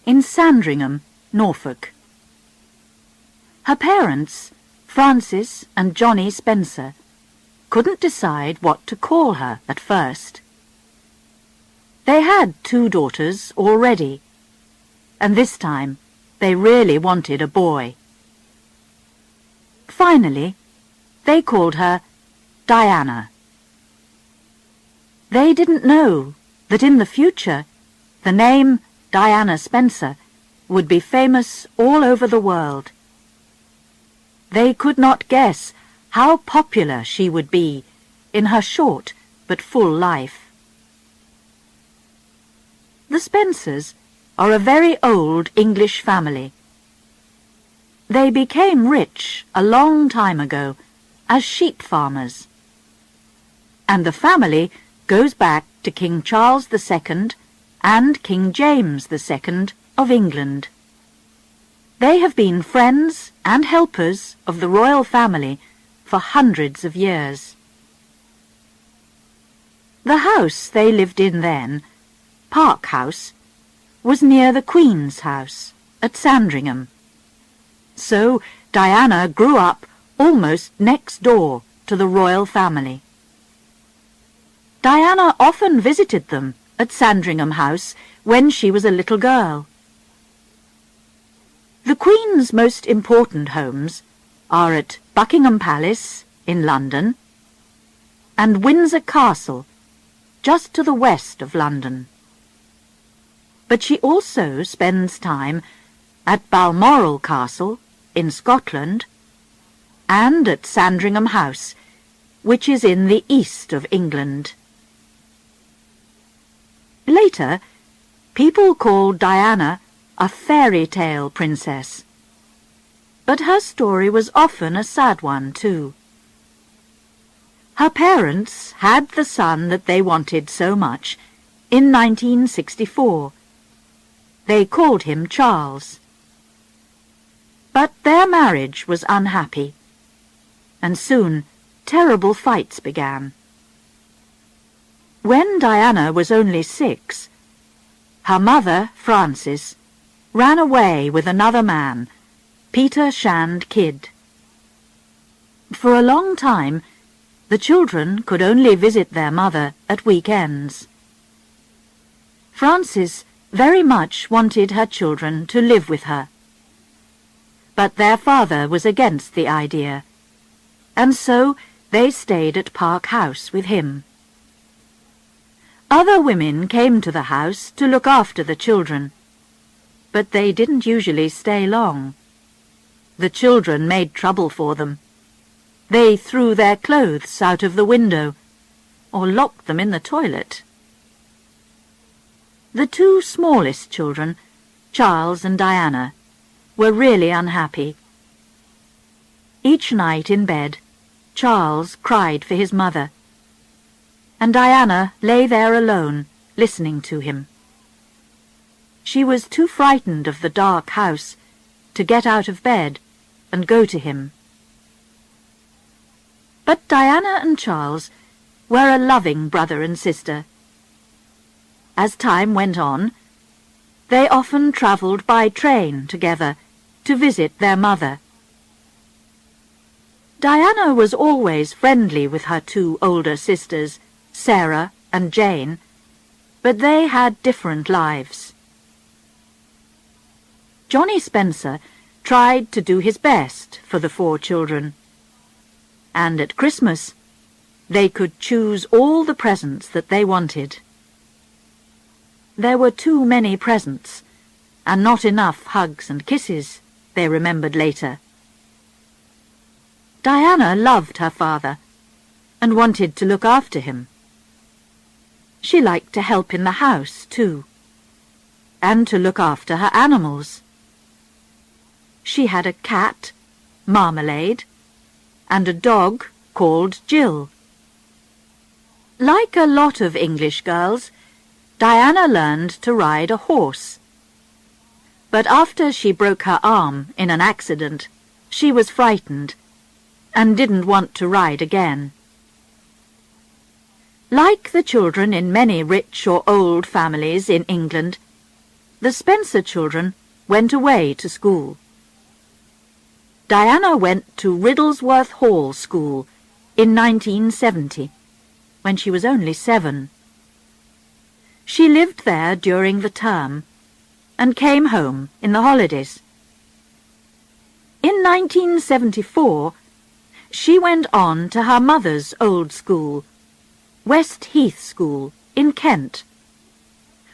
in Sandringham, Norfolk. Her parents, Frances and Johnny Spencer, couldn't decide what to call her at first. They had 2 daughters already, and this time they really wanted a boy. Finally, they called her Diana. They didn't know that in the future the name Diana Spencer would be famous all over the world. They could not guess how popular she would be in her short but full life. The Spencers are a very old English family. They became rich a long time ago as sheep farmers, and the family goes back to King Charles II and King James II of England. They have been friends and helpers of the royal family for hundreds of years. The house they lived in then, Park House, was near the Queen's house at Sandringham. So Diana grew up almost next door to the royal family. Diana often visited them at Sandringham House when she was a little girl. The Queen's most important homes are at Buckingham Palace in London and Windsor Castle, just to the west of London. But she also spends time at Balmoral Castle in Scotland and at Sandringham House, which is in the east of England. Later, people called Diana a fairy tale princess, but her story was often a sad one too. Her parents had the son that they wanted so much in 1964. They called him Charles. But their marriage was unhappy, and soon terrible fights began. When Diana was only 6, her mother, Frances, ran away with another man, Peter Shand Kidd. For a long time, the children could only visit their mother at weekends. Frances very much wanted her children to live with her, but their father was against the idea, and so they stayed at Park House with him. Other women came to the house to look after the children, but they didn't usually stay long. The children made trouble for them. They threw their clothes out of the window, or locked them in the toilet. The 2 smallest children, Charles and Diana, were really unhappy. Each night in bed, Charles cried for his mother, and Diana lay there alone, listening to him. She was too frightened of the dark house to get out of bed and go to him. But Diana and Charles were a loving brother and sister. As time went on, they often travelled by train together to visit their mother. Diana was always friendly with her 2 older sisters, Sarah and Jane, but they had different lives. Johnny Spencer tried to do his best for the 4 children, and at Christmas they could choose all the presents that they wanted. There were too many presents, and not enough hugs and kisses, they remembered later. Diana loved her father and wanted to look after him. She liked to help in the house, too, and to look after her animals. She had a cat, Marmalade, and a dog called Jill. Like a lot of English girls, Diana learned to ride a horse. But after she broke her arm in an accident, she was frightened and didn't want to ride again. Like the children in many rich or old families in England, the Spencer children went away to school. Diana went to Riddlesworth Hall School in 1970, when she was only 7. She lived there during the term and came home in the holidays. In 1974, she went on to her mother's old school, West Heath School in Kent,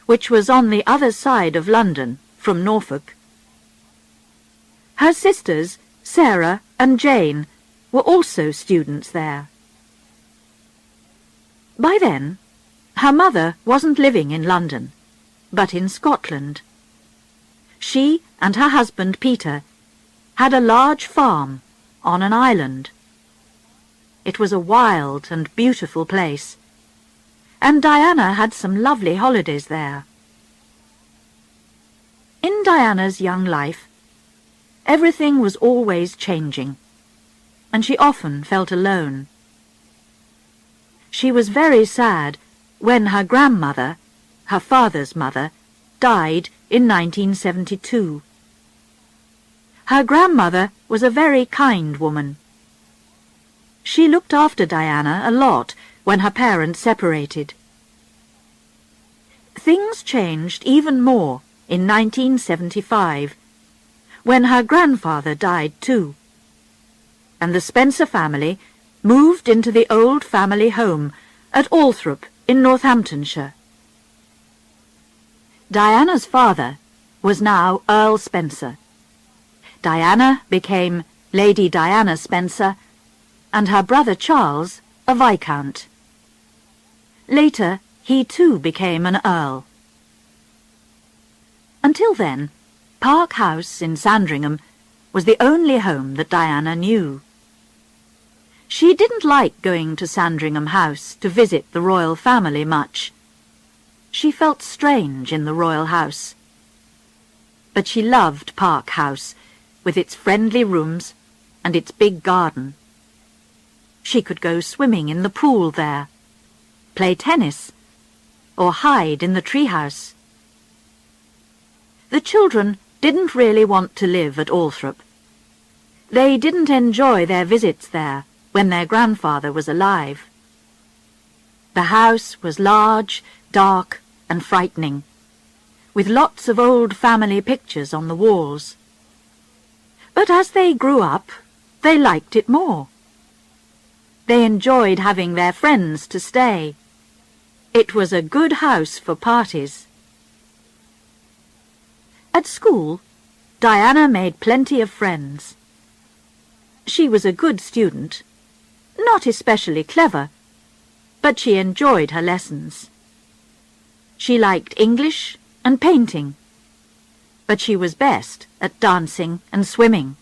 which was on the other side of London from Norfolk. Her sisters, Sarah and Jane, were also students there. By then, her mother wasn't living in London, but in Scotland. She and her husband Peter had a large farm on an island. It was a wild and beautiful place, and Diana had some lovely holidays there. In Diana's young life, everything was always changing, and she often felt alone. She was very sad when her grandmother, her father's mother, died in 1972. Her grandmother was a very kind woman. She looked after Diana a lot when her parents separated. Things changed even more in 1975, when her grandfather died too, and the Spencer family moved into the old family home at Althorp in Northamptonshire. Diana's father was now Earl Spencer. Diana became Lady Diana Spencer, and her brother Charles a Viscount. Later, he too became an Earl. Until then, Park House in Sandringham was the only home that Diana knew. She didn't like going to Sandringham House to visit the royal family much. She felt strange in the royal house. But she loved Park House, with its friendly rooms and its big garden. She could go swimming in the pool there, play tennis, or hide in the treehouse. The children didn't really want to live at Althorp. They didn't enjoy their visits there when their grandfather was alive. The house was large, dark, and frightening, with lots of old family pictures on the walls. But as they grew up, they liked it more. They enjoyed having their friends to stay. It was a good house for parties. At school, Diana made plenty of friends. She was a good student, not especially clever, but she enjoyed her lessons. She liked English and painting, but she was best at dancing and swimming.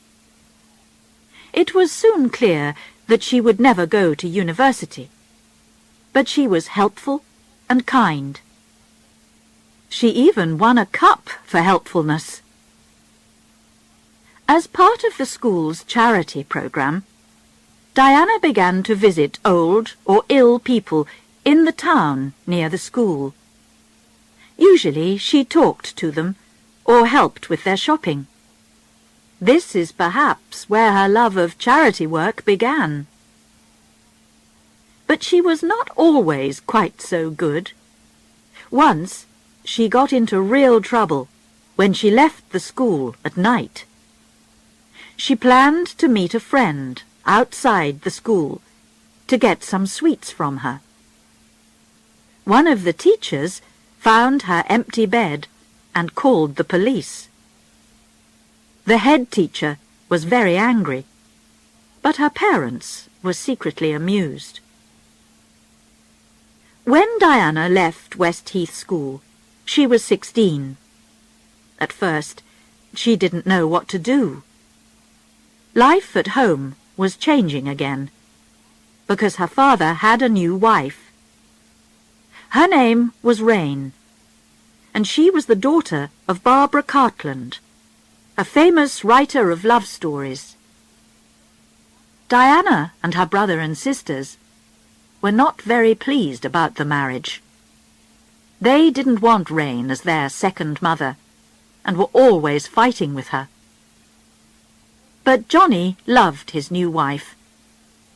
It was soon clear that she would never go to university, but she was helpful and kind. She even won a cup for helpfulness. As part of the school's charity program, Diana began to visit old or ill people in the town near the school. Usually she talked to them or helped with their shopping. This is perhaps where her love of charity work began. But she was not always quite so good. Once, she got into real trouble when she left the school at night. She planned to meet a friend outside the school to get some sweets from her. One of the teachers found her empty bed and called the police. The head teacher was very angry, but her parents were secretly amused. When Diana left West Heath School, she was 16. At first, she didn't know what to do. Life at home was changing again, because her father had a new wife. Her name was Rain, and she was the daughter of Barbara Cartland, a famous writer of love stories. Diana and her brother and sisters were not very pleased about the marriage. They didn't want Rain as their second mother, and were always fighting with her. But Johnny loved his new wife,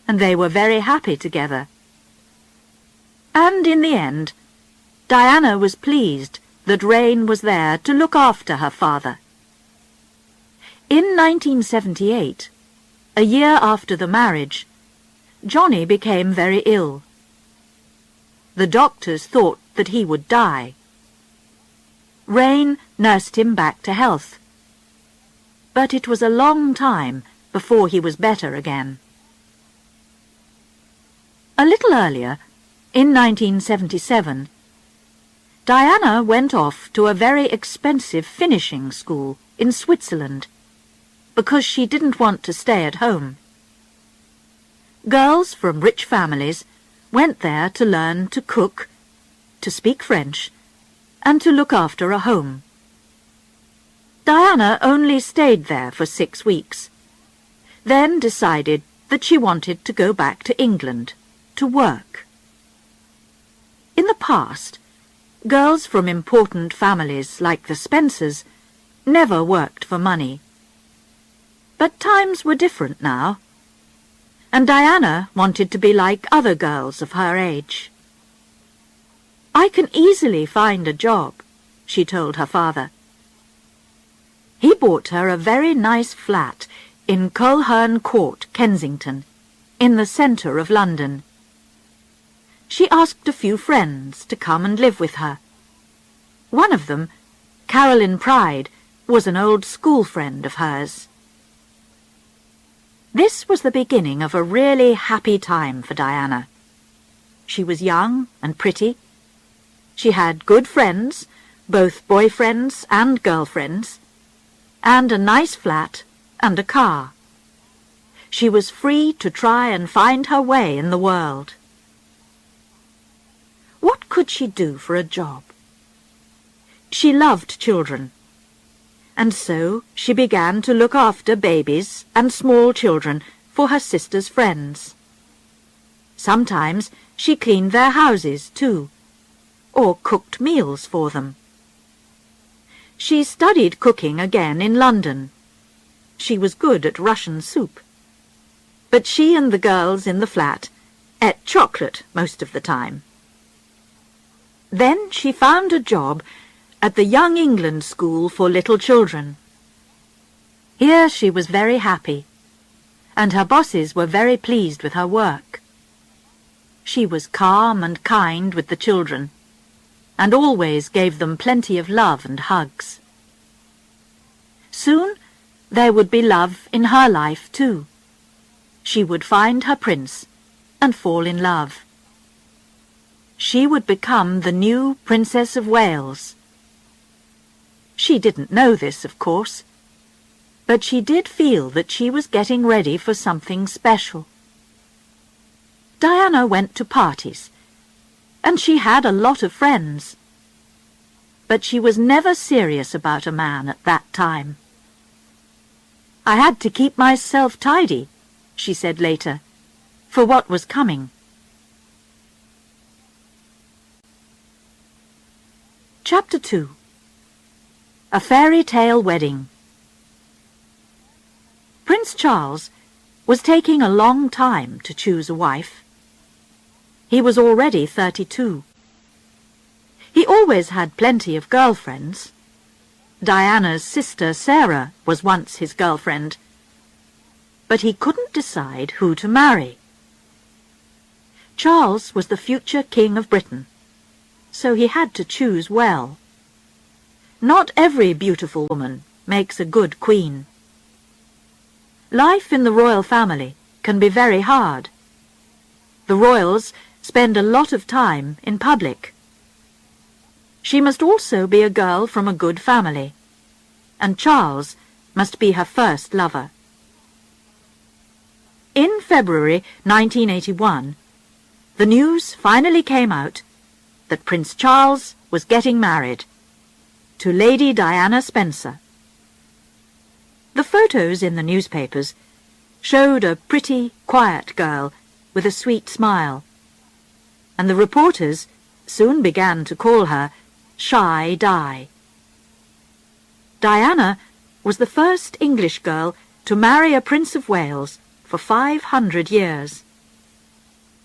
and they were very happy together. And in the end, Diana was pleased that Rain was there to look after her father. In 1978, a year after the marriage, Johnny became very ill. The doctors thought that he would die. Rain nursed him back to health, but it was a long time before he was better again. A little earlier, in 1977, Diana went off to a very expensive finishing school in Switzerland because she didn't want to stay at home. Girls from rich families went there to learn to cook, to speak French, and to look after a home. Diana only stayed there for 6 weeks, then decided that she wanted to go back to England to work. In the past, girls from important families like the Spencers never worked for money. But times were different now, and Diana wanted to be like other girls of her age. "I can easily find a job," she told her father. He bought her a very nice flat in Coleherne Court, Kensington, in the centre of London. She asked a few friends to come and live with her. One of them, Caroline Pride, was an old school friend of hers. This was the beginning of a really happy time for Diana. She was young and pretty. She had good friends, both boyfriends and girlfriends, and a nice flat and a car. She was free to try and find her way in the world. What could she do for a job? She loved children, and so she began to look after babies and small children for her sister's friends. Sometimes she cleaned their houses too, or cooked meals for them. She studied cooking again in London. She was good at Russian soup. But she and the girls in the flat ate chocolate most of the time. Then she found a job at the Young England School for Little Children. Here she was very happy, and her bosses were very pleased with her work. She was calm and kind with the children, and always gave them plenty of love and hugs. Soon there would be love in her life too. She would find her prince and fall in love. She would become the new Princess of Wales. She didn't know this, of course, but she did feel that she was getting ready for something special. Diana went to parties, and she had a lot of friends. But she was never serious about a man at that time. "I had to keep myself tidy," she said later, "for what was coming." Chapter 2. A Fairy Tale Wedding. Prince Charles was taking a long time to choose a wife. He was already 32. He always had plenty of girlfriends. Diana's sister Sarah was once his girlfriend. But he couldn't decide who to marry. Charles was the future King of Britain, so he had to choose well. Not every beautiful woman makes a good queen. Life in the royal family can be very hard. The royals spend a lot of time in public. She must also be a girl from a good family, and Charles must be her first lover. In February 1981, the news finally came out that Prince Charles was getting married to Lady Diana Spencer. The photos in the newspapers showed a pretty, quiet girl with a sweet smile, and the reporters soon began to call her Shy Di. Diana was the first English girl to marry a Prince of Wales for 500 years.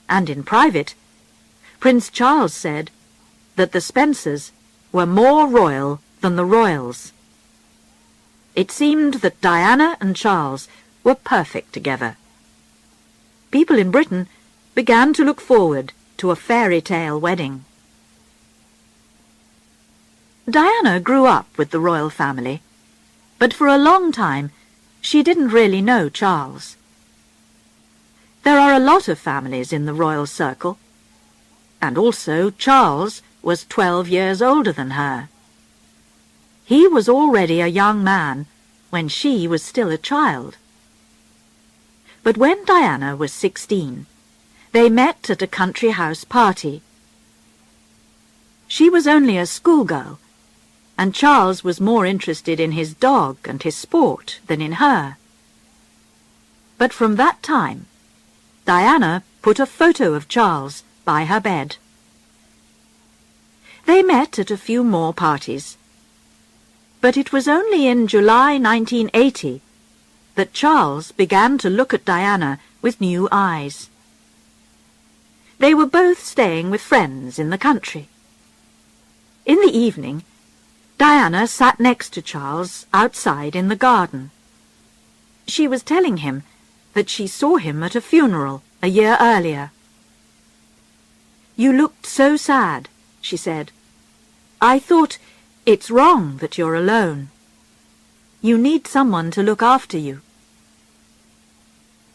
And in private, Prince Charles said that the Spencers were more royal than the Royals. It seemed that Diana and Charles were perfect together. People in Britain began to look forward to a fairy tale wedding. Diana grew up with the royal family, but for a long time she didn't really know Charles. There are a lot of families in the royal circle, and also Charles was 12 years older than her. He was already a young man when she was still a child. But when Diana was 16, they met at a country house party. She was only a schoolgirl, and Charles was more interested in his dog and his sport than in her. But from that time, Diana put a photo of Charles by her bed. They met at a few more parties, but it was only in July 1980 that Charles began to look at Diana with new eyes. They were both staying with friends in the country. In the evening, Diana sat next to Charles outside in the garden. She was telling him that she saw him at a funeral a year earlier. "You looked so sad," she said. "I thought, it's wrong that you're alone. You need someone to look after you."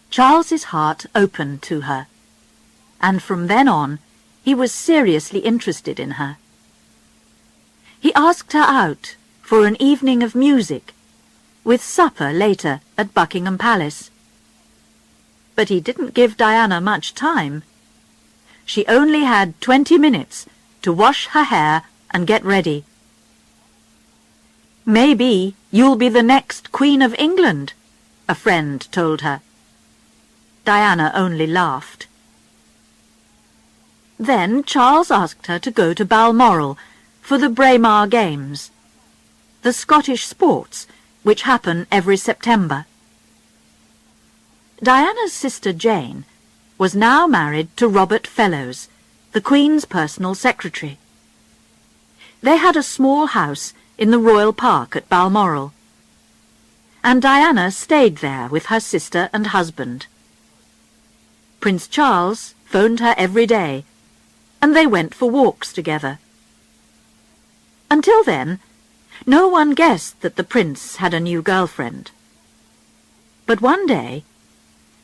Charles's heart opened to her, and from then on he was seriously interested in her. He asked her out for an evening of music, with supper later at Buckingham Palace. But he didn't give Diana much time. She only had 20 minutes to wash her hair and get ready. "Maybe you'll be the next Queen of England," a friend told her. Diana only laughed. Then Charles asked her to go to Balmoral for the Braemar Games, the Scottish sports which happen every September. Diana's sister Jane was now married to Robert Fellowes, the Queen's personal secretary. They had a small house in the Royal Park at Balmoral, and Diana stayed there with her sister and husband. Prince Charles phoned her every day, and they went for walks together. Until then, no one guessed that the prince had a new girlfriend. But one day,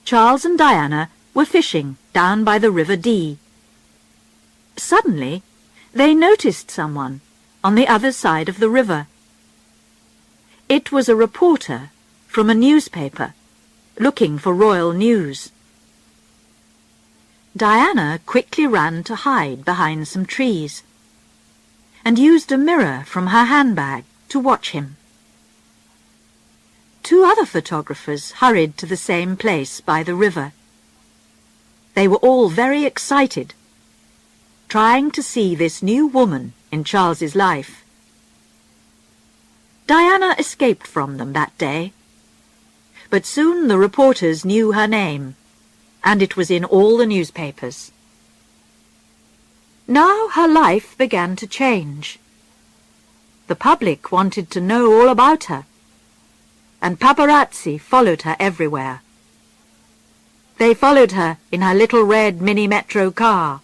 Charles and Diana were fishing down by the River Dee. Suddenly, they noticed someone on the other side of the river. It was a reporter from a newspaper looking for royal news. Diana quickly ran to hide behind some trees and used a mirror from her handbag to watch him. Two other photographers hurried to the same place by the river. They were all very excited, trying to see this new woman in Charles's life. Diana escaped from them that day, but soon the reporters knew her name, and it was in all the newspapers. Now her life began to change. The public wanted to know all about her, and paparazzi followed her everywhere. They followed her in her little red mini-metro car.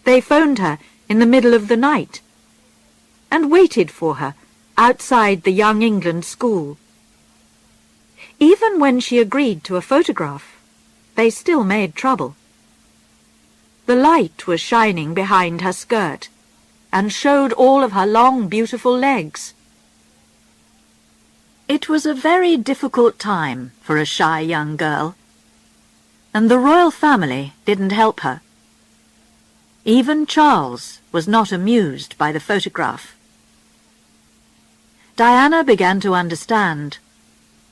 They phoned her in the middle of the night and waited for her outside the Young England School. Even when she agreed to a photograph, they still made trouble. The light was shining behind her skirt and showed all of her long, beautiful legs. It was a very difficult time for a shy young girl, and the royal family didn't help her. Even Charles was not amused by the photograph. Diana began to understand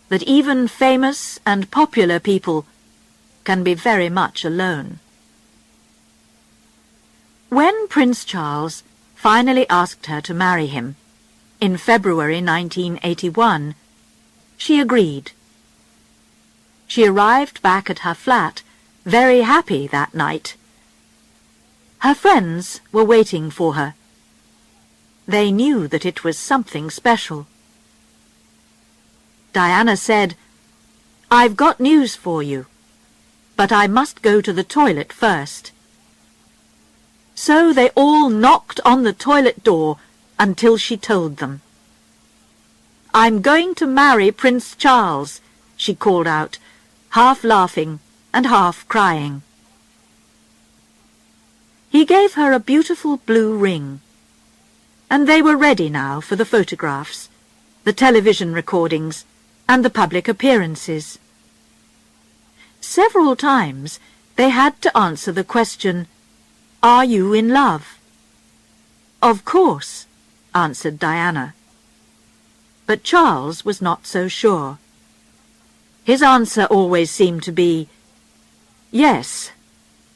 that even famous and popular people can be very much alone. When Prince Charles finally asked her to marry him, in February 1981, she agreed. She arrived back at her flat, very happy that night. Her friends were waiting for her. They knew that it was something special. Diana said, "I've got news for you, but I must go to the toilet first." So they all knocked on the toilet door until she told them. "I'm going to marry Prince Charles," she called out, half laughing and half crying. He gave her a beautiful blue ring, and they were ready now for the photographs, the television recordings, and the public appearances. Several times they had to answer the question, "Are you in love?" "Of course," answered Diana. But Charles was not so sure. His answer always seemed to be, "Yes,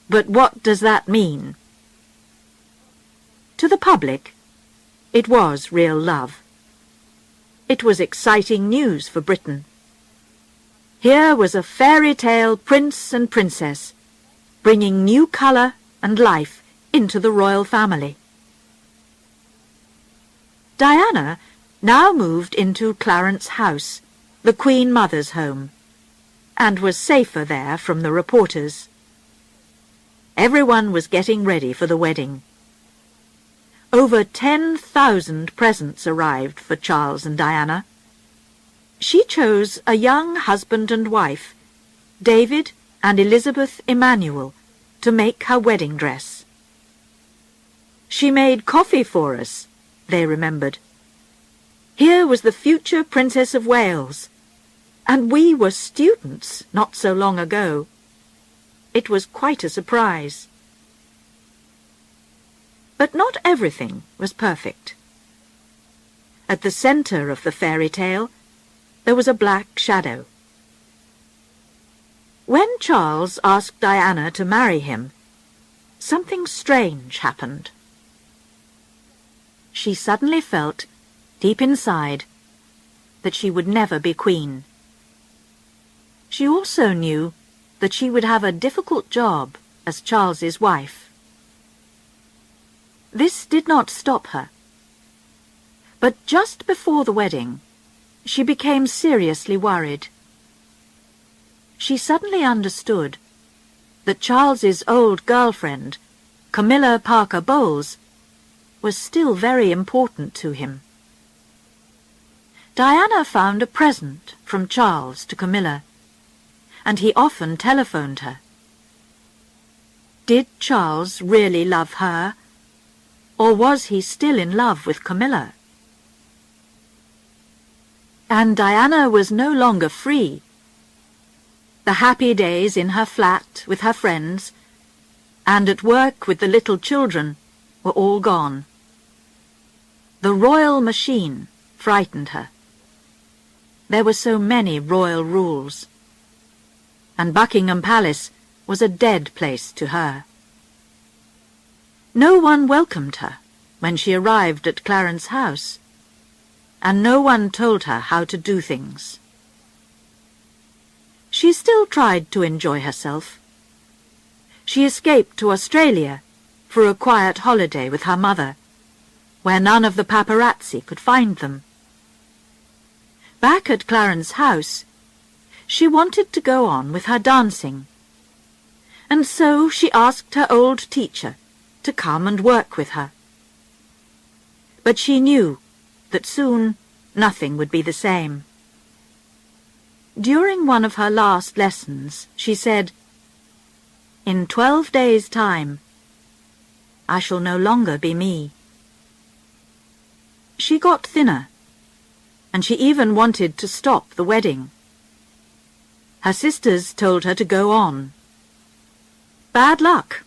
but what does that mean?" To the public, it was real love. It was exciting news for Britain. Here was a fairy tale prince and princess, bringing new colour and life into the royal family. Diana now moved into Clarence House, the Queen Mother's home, and was safer there from the reporters. Everyone was getting ready for the wedding. Over 10,000 presents arrived for Charles and Diana. She chose a young husband and wife, David and Elizabeth Emmanuel, to make her wedding dress. "She made coffee for us," they remembered. Here was the future Princess of Wales, and we were students not so long ago. It was quite a surprise. But not everything was perfect. At the centre of the fairy tale, there was a black shadow. When Charles asked Diana to marry him, something strange happened. She suddenly felt, deep inside, that she would never be queen. She also knew that she would have a difficult job as Charles's wife. This did not stop her. But just before the wedding, she became seriously worried. She suddenly understood that Charles's old girlfriend, Camilla Parker Bowles, was still very important to him. Diana found a present from Charles to Camilla, and he often telephoned her. Did Charles really love her, or was he still in love with Camilla? And Diana was no longer free. The happy days in her flat with her friends, and at work with the little children, were all gone. The royal machine frightened her. There were so many royal rules, and Buckingham Palace was a dead place to her. No one welcomed her when she arrived at Clarence House, and no one told her how to do things. She still tried to enjoy herself. She escaped to Australia for a quiet holiday with her mother, where none of the paparazzi could find them. Back at Clarence House, she wanted to go on with her dancing, and so she asked her old teacher to come and work with her. But she knew that soon nothing would be the same. During one of her last lessons, she said, "In 12 days' time, I shall no longer be me." She got thinner, and she even wanted to stop the wedding. Her sisters told her to go on. "Bad luck.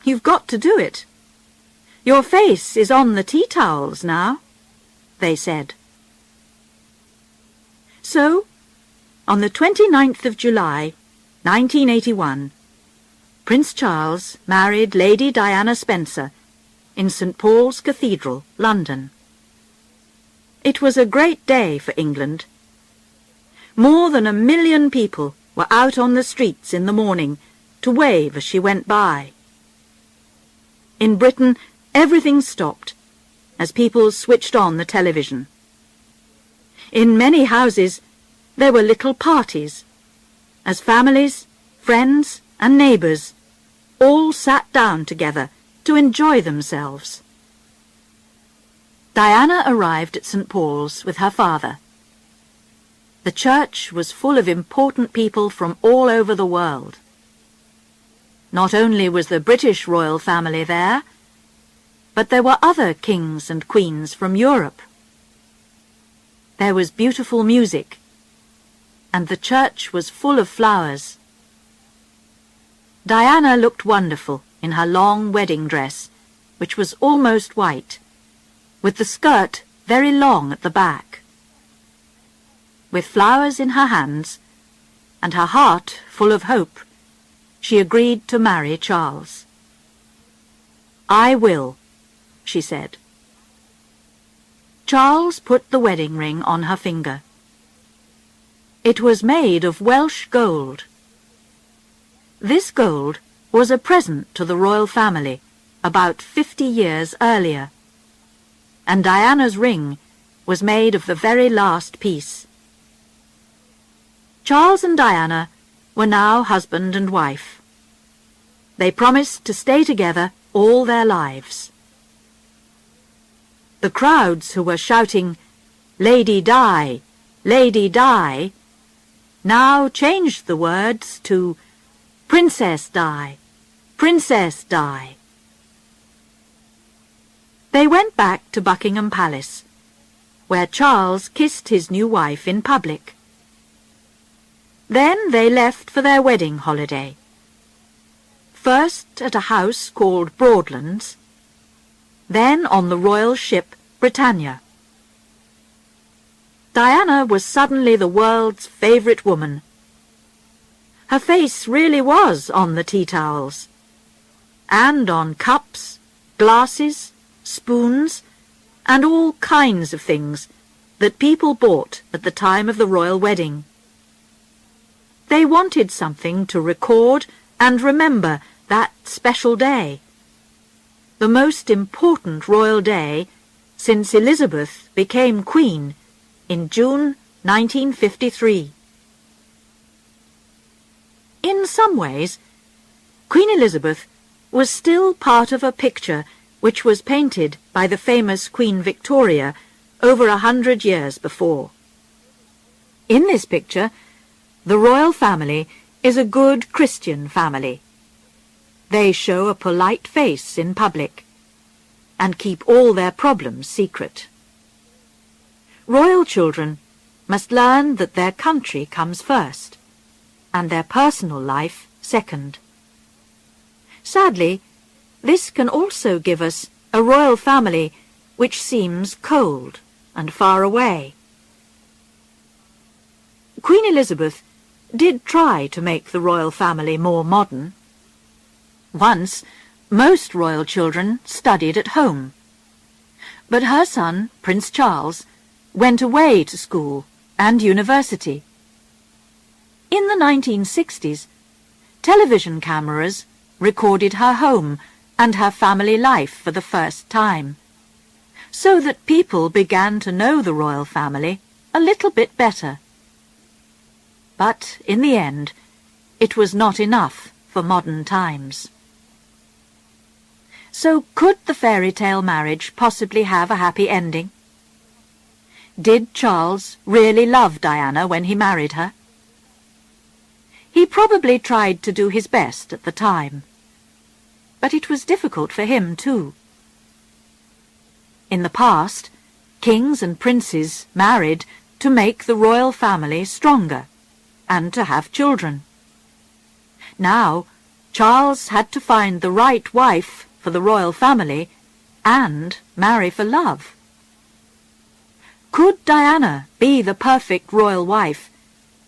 You've got to do it. Your face is on the tea towels now," they said. So, on the 29th of July, 1981, Prince Charles married Lady Diana Spencer in St. Paul's Cathedral, London. It was a great day for England. More than 1 million people were out on the streets in the morning to wave as she went by. In Britain, everything stopped as people switched on the television. In many houses, there were little parties, as families, friends and neighbours all sat down together to enjoy themselves. Diana arrived at St. Paul's with her father. The church was full of important people from all over the world. Not only was the British royal family there, but there were other kings and queens from Europe. There was beautiful music, and the church was full of flowers. Diana looked wonderful in her long wedding dress, which was almost white, with the skirt very long at the back. With flowers in her hands, and her heart full of hope, she agreed to marry Charles. "I will," she said. Charles put the wedding ring on her finger. It was made of Welsh gold. This gold was a present to the royal family about 50 years earlier, and Diana's ring was made of the very last piece. Charles and Diana were now husband and wife. They promised to stay together all their lives. The crowds who were shouting, "Lady Di! Lady Di!" now changed the words to "Princess Di! Princess Di!" They went back to Buckingham Palace, where Charles kissed his new wife in public. Then they left for their wedding holiday. First at a house called Broadlands, then on the royal ship Britannia. Diana was suddenly the world's favourite woman. Her face really was on the tea towels, and on cups, glasses, spoons, and all kinds of things that people bought at the time of the royal wedding. They wanted something to record and remember that special day, the most important royal day since Elizabeth became Queen in June 1953. In some ways, Queen Elizabeth was still part of a picture which was painted by the famous Queen Victoria over 100 years before. In this picture, the royal family is a good Christian family. They show a polite face in public and keep all their problems secret. Royal children must learn that their country comes first and their personal life second. Sadly, this can also give us a royal family which seems cold and far away. Queen Elizabeth did try to make the royal family more modern. Once, most royal children studied at home. But her son, Prince Charles, went away to school and university. In the 1960s, television cameras recorded her home and her family life for the first time, so that people began to know the royal family a little bit better. But in the end, it was not enough for modern times. So could the fairy tale marriage possibly have a happy ending? Did Charles really love Diana when he married her? He probably tried to do his best at the time, but it was difficult for him too. In the past, kings and princes married to make the royal family stronger and to have children. Now, Charles had to find the right wife for the royal family and marry for love. Could Diana be the perfect royal wife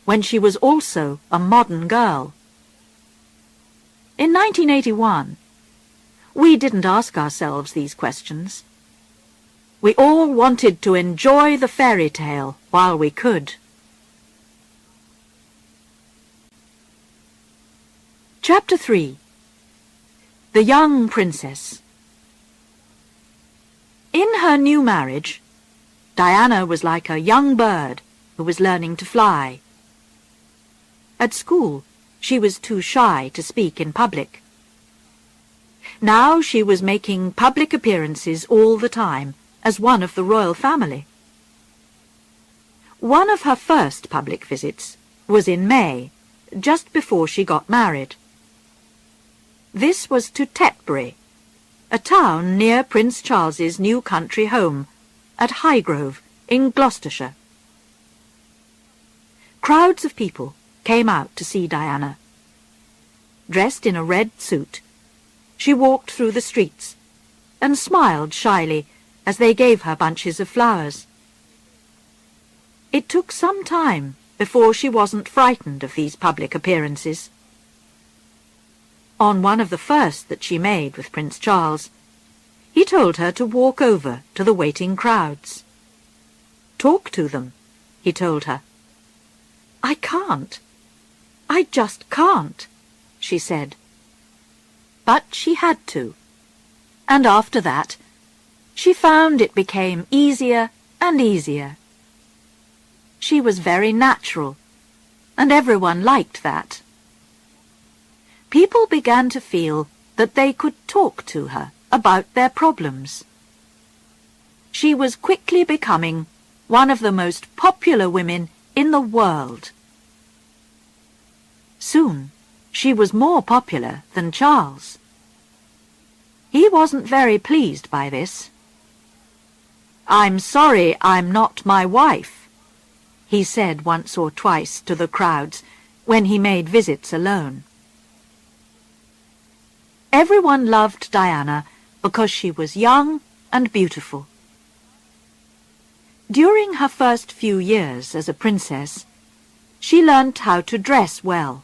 when she was also a modern girl? In 1981, we didn't ask ourselves these questions. We all wanted to enjoy the fairy tale while we could. Chapter 3. The Young Princess. In her new marriage, Diana was like a young bird who was learning to fly. At school, she was too shy to speak in public. Now she was making public appearances all the time as one of the royal family. One of her first public visits was in May, just before she got married. This was to Tetbury, a town near Prince Charles's new country home at Highgrove in Gloucestershire. Crowds of people came out to see Diana. Dressed in a red suit, she walked through the streets and smiled shyly as they gave her bunches of flowers. It took some time before she wasn't frightened of these public appearances. On one of the first that she made with Prince Charles, he told her to walk over to the waiting crowds. Talk to them, he told her. I can't. I just can't, she said. But she had to, and after that, she found it became easier and easier. She was very natural, and everyone liked that. People began to feel that they could talk to her about their problems. She was quickly becoming one of the most popular women in the world. Soon, she was more popular than Charles. He wasn't very pleased by this. I'm sorry I'm not my wife, he said once or twice to the crowds when he made visits alone. Everyone loved Diana because she was young and beautiful. During her first few years as a princess, she learnt how to dress well,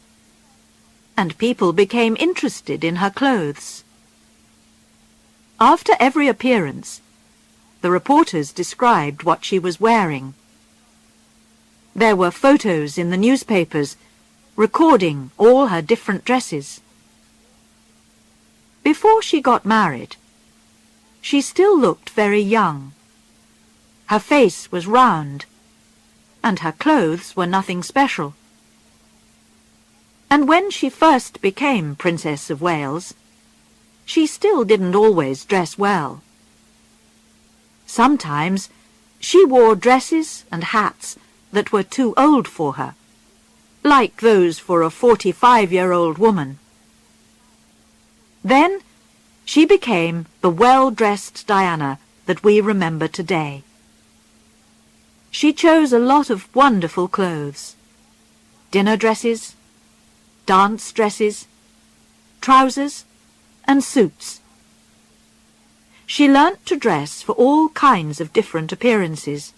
and people became interested in her clothes. After every appearance, the reporters described what she was wearing. There were photos in the newspapers recording all her different dresses. Before she got married, she still looked very young. Her face was round, and her clothes were nothing special. And when she first became Princess of Wales, she still didn't always dress well. Sometimes she wore dresses and hats that were too old for her, like those for a 45-year-old woman. Then she became the well-dressed Diana that we remember today. She chose a lot of wonderful clothes: dinner dresses, dance dresses, trousers, and suits. She learnt to dress for all kinds of different appearances,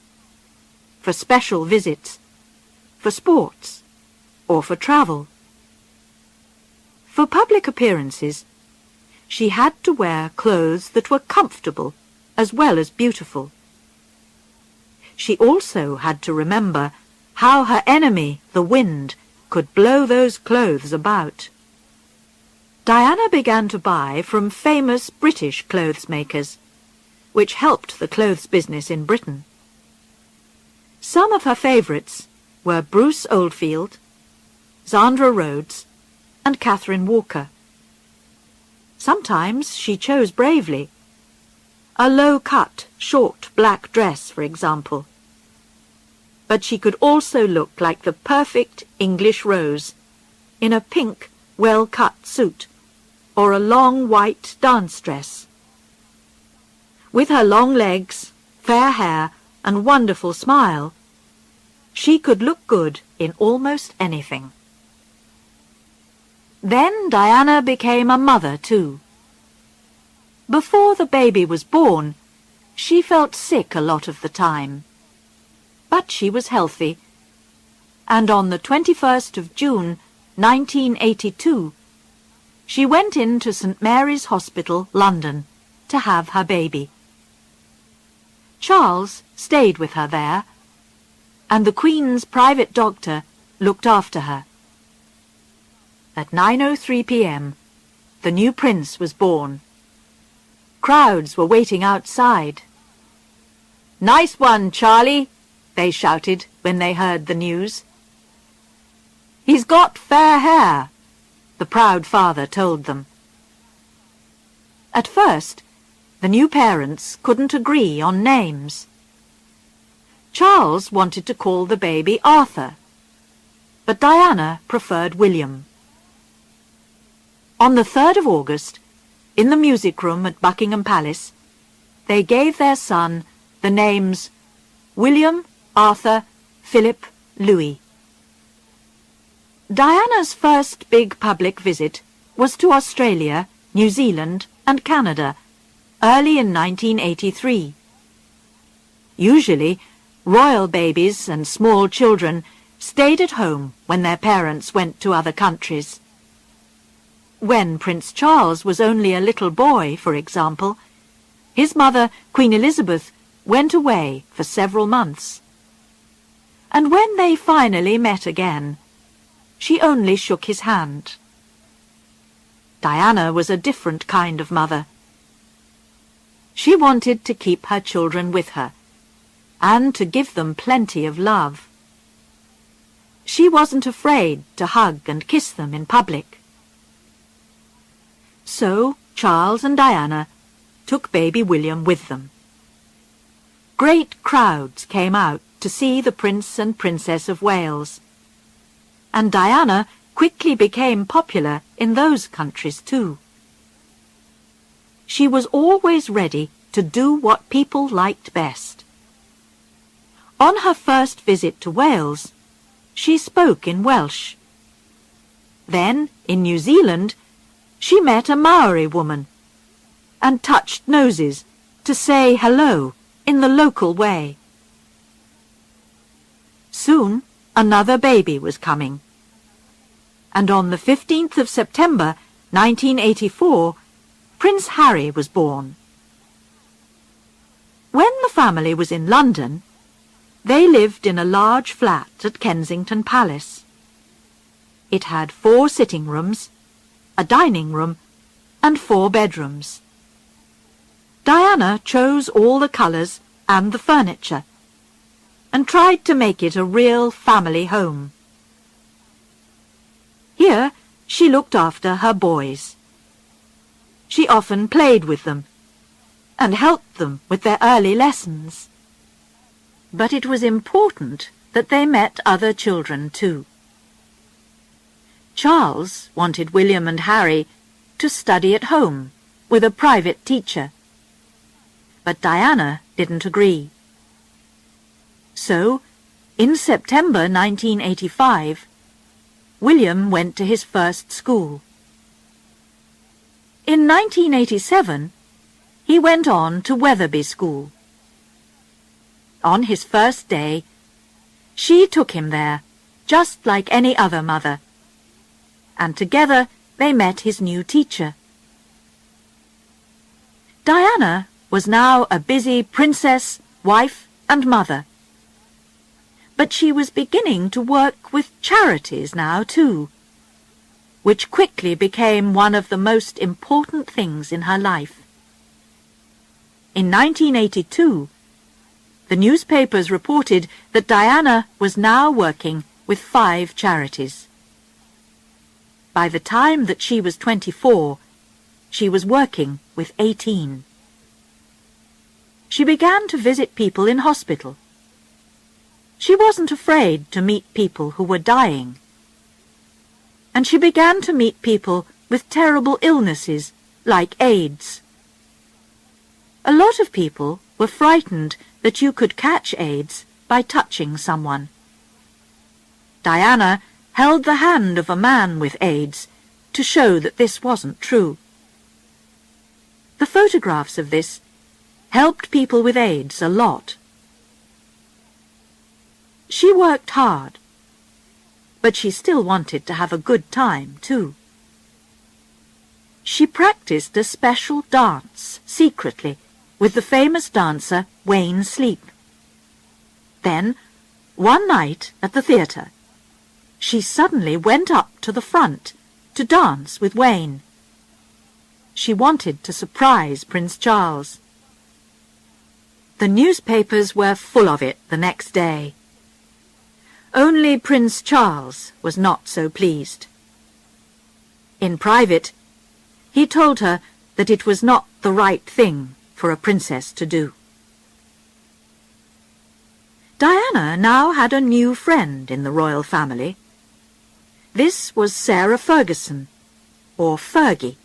for special visits, for sports, or for travel. For public appearances, she had to wear clothes that were comfortable as well as beautiful. She also had to remember how her enemy, the wind, could blow those clothes about. Diana began to buy from famous British clothes makers, which helped the clothes business in Britain. Some of her favourites were Bruce Oldfield, Zandra Rhodes, and Catherine Walker. Sometimes she chose bravely. A low-cut, short black dress, for example. But she could also look like the perfect English rose in a pink, well-cut suit or a long white dance dress. With her long legs, fair hair, and wonderful smile, she could look good in almost anything. Then Diana became a mother too. Before the baby was born, she felt sick a lot of the time. But she was healthy, and on the 21st of June, 1982, she went into St. Mary's Hospital, London, to have her baby. Charles stayed with her there, and the Queen's private doctor looked after her. At 9:03 p.m., the new prince was born. Crowds were waiting outside. "Nice one, Charlie," they shouted when they heard the news. "He's got fair hair," the proud father told them. At first, the new parents couldn't agree on names. Charles wanted to call the baby Arthur, but Diana preferred William. On the 3rd of August, in the music room at Buckingham Palace, they gave their son the names William, Arthur, Philip, Louis. Diana's first big public visit was to Australia, New Zealand, and Canada, early in 1983. Usually, royal babies and small children stayed at home when their parents went to other countries. When Prince Charles was only a little boy, for example, his mother, Queen Elizabeth, went away for several months. And when they finally met again, she only shook his hand. Diana was a different kind of mother. She wanted to keep her children with her, and to give them plenty of love. She wasn't afraid to hug and kiss them in public. So Charles and Diana took baby William with them. Great crowds came out to see the Prince and Princess of Wales, and Diana quickly became popular in those countries too. She was always ready to do what people liked best. On her first visit to Wales, she spoke in Welsh. Then, in New Zealand, she met a Maori woman and touched noses to say hello in the local way. Soon, another baby was coming. And on the 15th of September, 1984, Prince Harry was born. When the family was in London, they lived in a large flat at Kensington Palace. It had 4 sitting rooms, a dining room, and 4 bedrooms. Diana chose all the colours and the furniture, and tried to make it a real family home. Here she looked after her boys. She often played with them, and helped them with their early lessons. But it was important that they met other children too. Charles wanted William and Harry to study at home with a private teacher, but Diana didn't agree. So, in September 1985, William went to his first school. In 1987, he went on to Wetherby School. On his first day, she took him there, just like any other mother, and together they met his new teacher. Diana was now a busy princess, wife, and mother. But she was beginning to work with charities now too, which quickly became one of the most important things in her life. In 1982, the newspapers reported that Diana was now working with 5 charities. By the time that she was 24, she was working with 18. She began to visit people in hospital. She wasn't afraid to meet people who were dying. And she began to meet people with terrible illnesses like AIDS. A lot of people were frightened that you could catch AIDS by touching someone. Diana held the hand of a man with AIDS to show that this wasn't true. The photographs of this helped people with AIDS a lot. She worked hard, but she still wanted to have a good time too. She practiced a special dance secretly with the famous dancer Wayne Sleep. Then, one night at the theatre, she suddenly went up to the front to dance with Wayne. She wanted to surprise Prince Charles. The newspapers were full of it the next day. Only Prince Charles was not so pleased. In private, he told her that it was not the right thing for a princess to do. Diana now had a new friend in the royal family. This was Sarah Ferguson, or Fergie,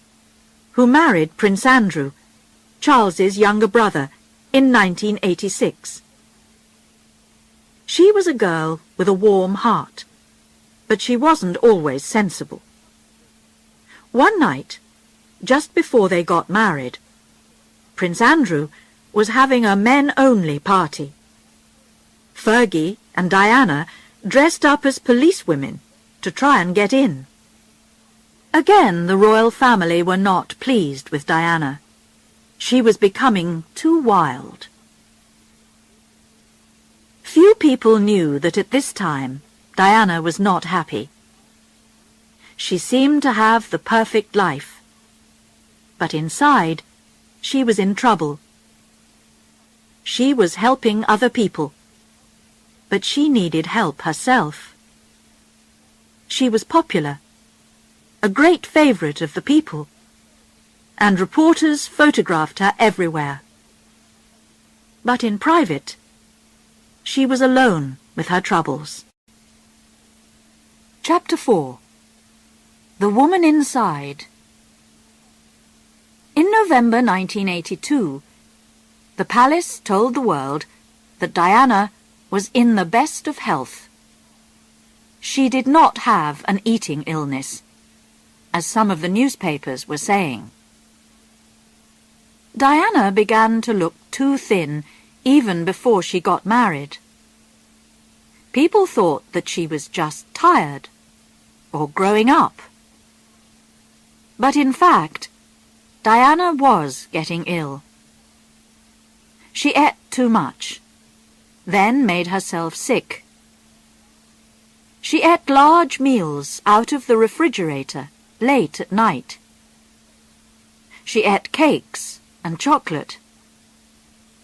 who married Prince Andrew, Charles's younger brother, in 1986. She was a girl with a warm heart, but she wasn't always sensible. One night, just before they got married, Prince Andrew was having a men-only party. Fergie and Diana dressed up as policewomen to try and get in. Again, the royal family were not pleased with Diana. She was becoming too wild. Few people knew that at this time Diana was not happy. She seemed to have the perfect life, but inside she was in trouble. She was helping other people, but she needed help herself. She was popular, a great favourite of the people, and reporters photographed her everywhere. But in private, she was alone with her troubles. Chapter 4. The Woman Inside. In November 1982, the palace told the world that Diana was in the best of health. She did not have an eating illness, as some of the newspapers were saying. Diana began to look too thin even before she got married. People thought that she was just tired or growing up. But in fact, Diana was getting ill. She ate too much, then made herself sick. She ate large meals out of the refrigerator late at night. She ate cakes and chocolate,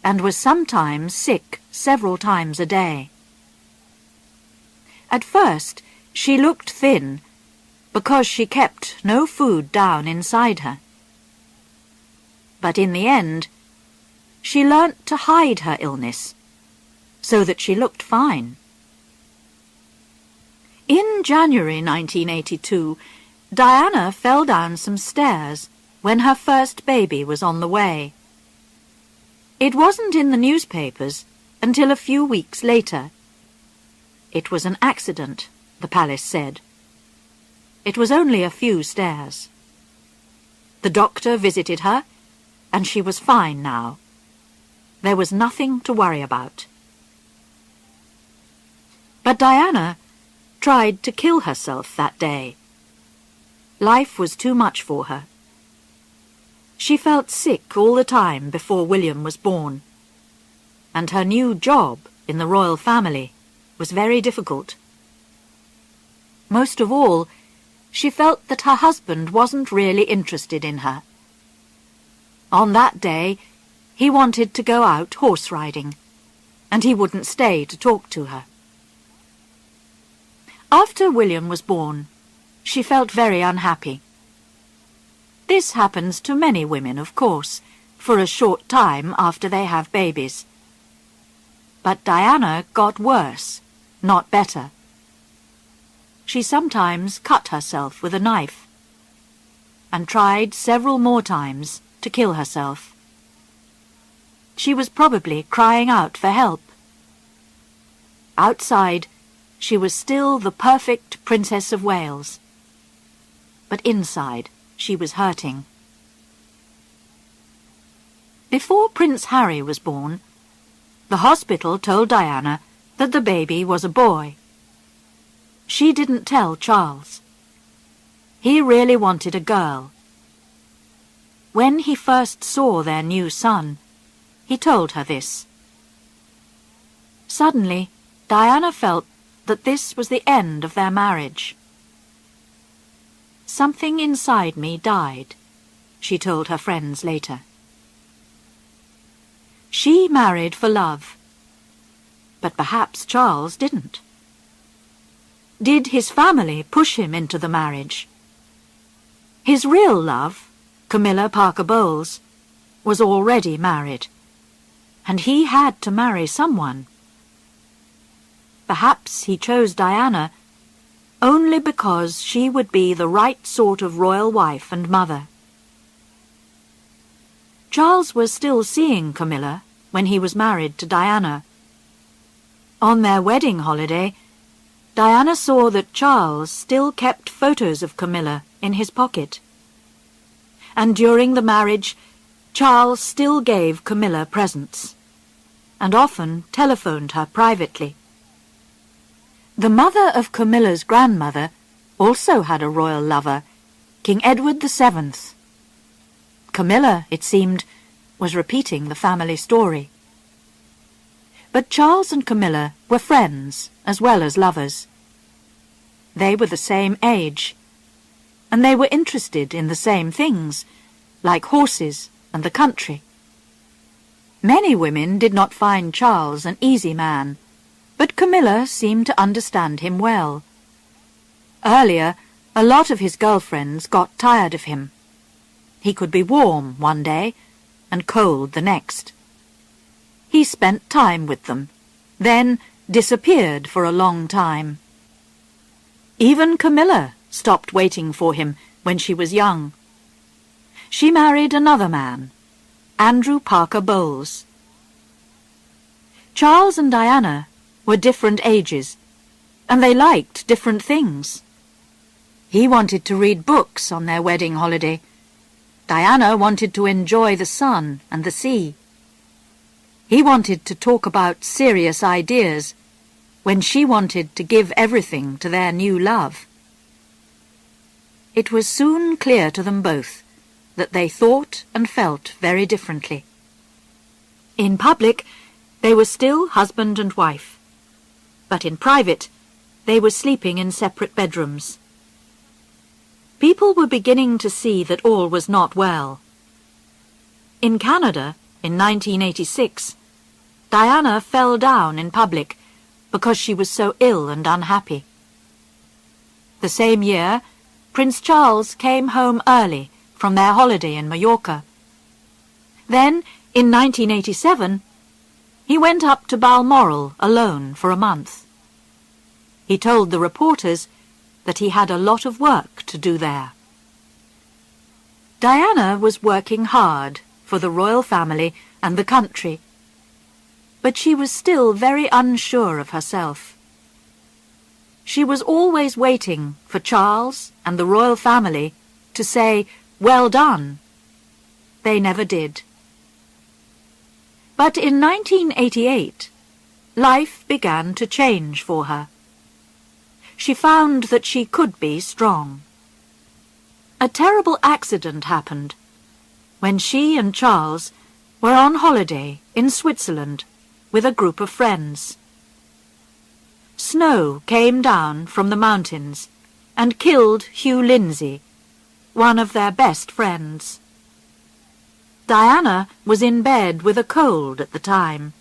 and was sometimes sick several times a day. At first, she looked thin because she kept no food down inside her. But in the end, she learnt to hide her illness so that she looked fine. In January 1982, Diana fell down some stairs when her first baby was on the way. It wasn't in the newspapers until a few weeks later. It was an accident, the palace said. It was only a few stairs. The doctor visited her, and she was fine now. There was nothing to worry about. But Diana tried to kill herself that day. Life was too much for her. She felt sick all the time before William was born, and her new job in the royal family was very difficult. Most of all, she felt that her husband wasn't really interested in her. On that day, he wanted to go out horse riding, and he wouldn't stay to talk to her. After William was born, she felt very unhappy. This happens to many women, of course, for a short time after they have babies. But Diana got worse, not better. She sometimes cut herself with a knife, and tried several more times to kill herself. She was probably crying out for help. Outside, she was still the perfect Princess of Wales. But inside, she was hurting. Before Prince Harry was born, the hospital told Diana that the baby was a boy. She didn't tell Charles. He really wanted a girl. When he first saw their new son, he told her this. Suddenly, Diana felt that this was the end of their marriage. "Something inside me died," she told her friends later. She married for love, but perhaps Charles didn't. Did his family push him into the marriage? His real love, Camilla Parker Bowles, was already married, and he had to marry someone. Perhaps he chose Diana only because she would be the right sort of royal wife and mother. Charles was still seeing Camilla when he was married to Diana. On their wedding holiday, Diana saw that Charles still kept photos of Camilla in his pocket. And during the marriage, Charles still gave Camilla presents, and often telephoned her privately. The mother of Camilla's grandmother also had a royal lover, King Edward VII. Camilla, it seemed, was repeating the family story. But Charles and Camilla were friends as well as lovers. They were the same age, and they were interested in the same things, like horses and the country. Many women did not find Charles an easy man, but Camilla seemed to understand him well. Earlier, a lot of his girlfriends got tired of him. He could be warm one day and cold the next. He spent time with them, then disappeared for a long time. Even Camilla stopped waiting for him when she was young. She married another man, Andrew Parker Bowles. Charles and Diana were different ages, and they liked different things. He wanted to read books on their wedding holiday. Diana wanted to enjoy the sun and the sea. He wanted to talk about serious ideas when she wanted to give everything to their new love. It was soon clear to them both that they thought and felt very differently. In public, they were still husband and wife, but in private, they were sleeping in separate bedrooms. People were beginning to see that all was not well. In Canada, in 1986, Diana fell down in public because she was so ill and unhappy. The same year, Prince Charles came home early from their holiday in Mallorca. Then, in 1987, he went up to Balmoral alone for a month. He told the reporters that he had a lot of work to do there. Diana was working hard for the royal family and the country, but she was still very unsure of herself. She was always waiting for Charles and the royal family to say, "Well done." They never did. But in 1988, life began to change for her. She found that she could be strong. A terrible accident happened when she and Charles were on holiday in Switzerland with a group of friends. Snow came down from the mountains and killed Hugh Lindsay, one of their best friends. Diana was in bed with a cold at the time.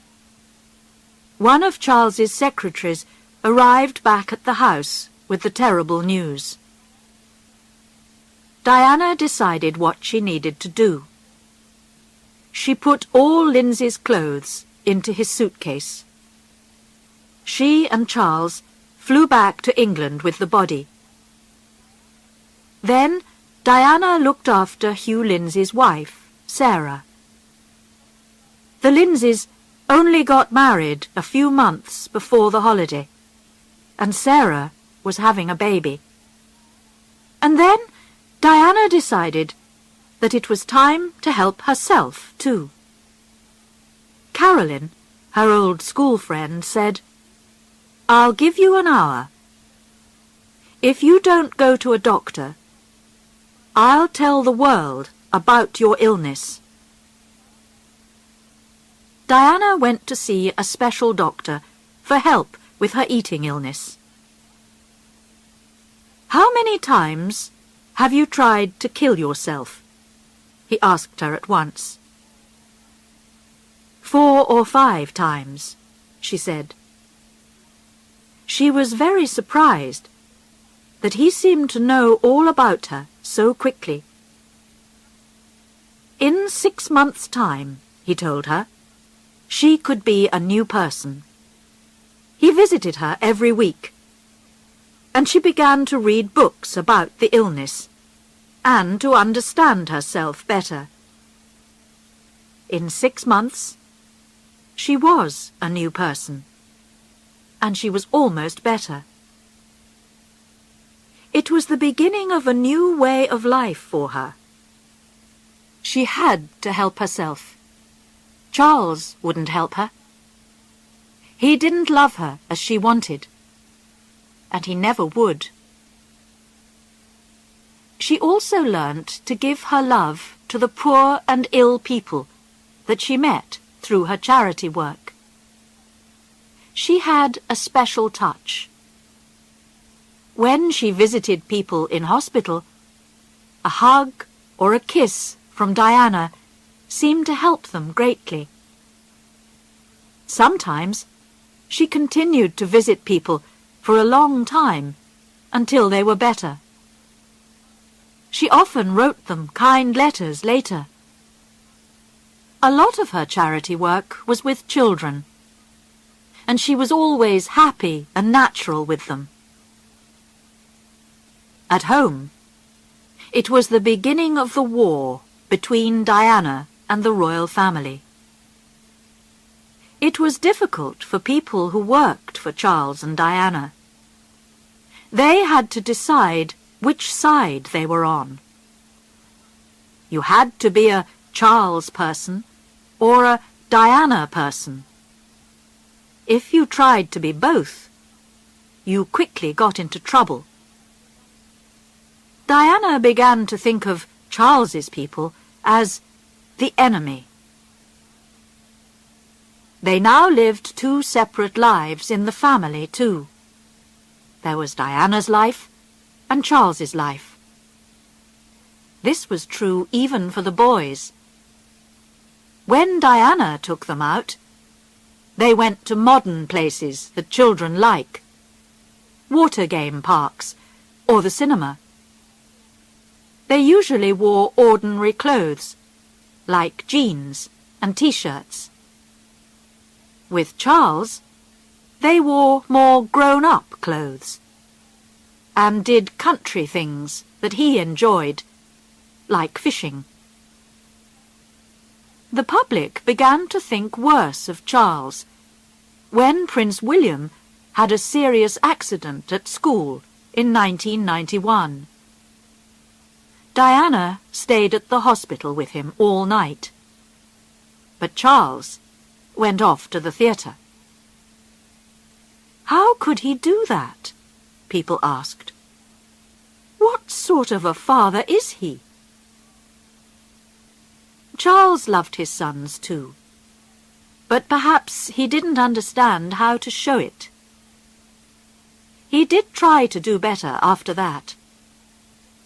One of Charles's secretaries arrived back at the house with the terrible news. Diana decided what she needed to do. She put all Lindsay's clothes into his suitcase. She and Charles flew back to England with the body. Then Diana looked after Hugh Lindsay's wife, Sarah. The Lindsays only got married a few months before the holiday, and Sarah was having a baby. And then Diana decided that it was time to help herself too. Carolyn, her old school friend, said, "I'll give you an hour. If you don't go to a doctor, I'll tell the world about your illness." Diana went to see a special doctor for help with her eating illness. "How many times have you tried to kill yourself?" he asked her at once. 4 or 5 times, she said. She was very surprised that he seemed to know all about her so quickly. In 6 months' time, he told her, she could be a new person. He visited her every week, and she began to read books about the illness and to understand herself better. In 6 months, she was a new person, and she was almost better. It was the beginning of a new way of life for her. She had to help herself. Charles wouldn't help her. He didn't love her as she wanted, and he never would. She also learnt to give her love to the poor and ill people that she met through her charity work. She had a special touch. When she visited people in hospital, a hug or a kiss from Diana seemed to help them greatly. Sometimes she continued to visit people for a long time until they were better. She often wrote them kind letters later. A lot of her charity work was with children, and she was always happy and natural with them. At home, it was the beginning of the war between Diana and the royal family. It was difficult for people who worked for Charles and Diana. They had to decide which side they were on. You had to be a Charles person or a Diana person. If you tried to be both, you quickly got into trouble. Diana began to think of Charles's people as the enemy. They now lived 2 separate lives in the family, too. There was Diana's life and Charles's life. This was true even for the boys. When Diana took them out, they went to modern places that children like, water game parks or the cinema. They usually wore ordinary clothes, like jeans and t-shirts. With Charles, they wore more grown-up clothes and did country things that he enjoyed, like fishing. The public began to think worse of Charles when Prince William had a serious accident at school in 1991. Diana stayed at the hospital with him all night, but Charles went off to the theatre. How could he do that? People asked. What sort of a father is he? Charles loved his sons too, but perhaps he didn't understand how to show it. He did try to do better after that.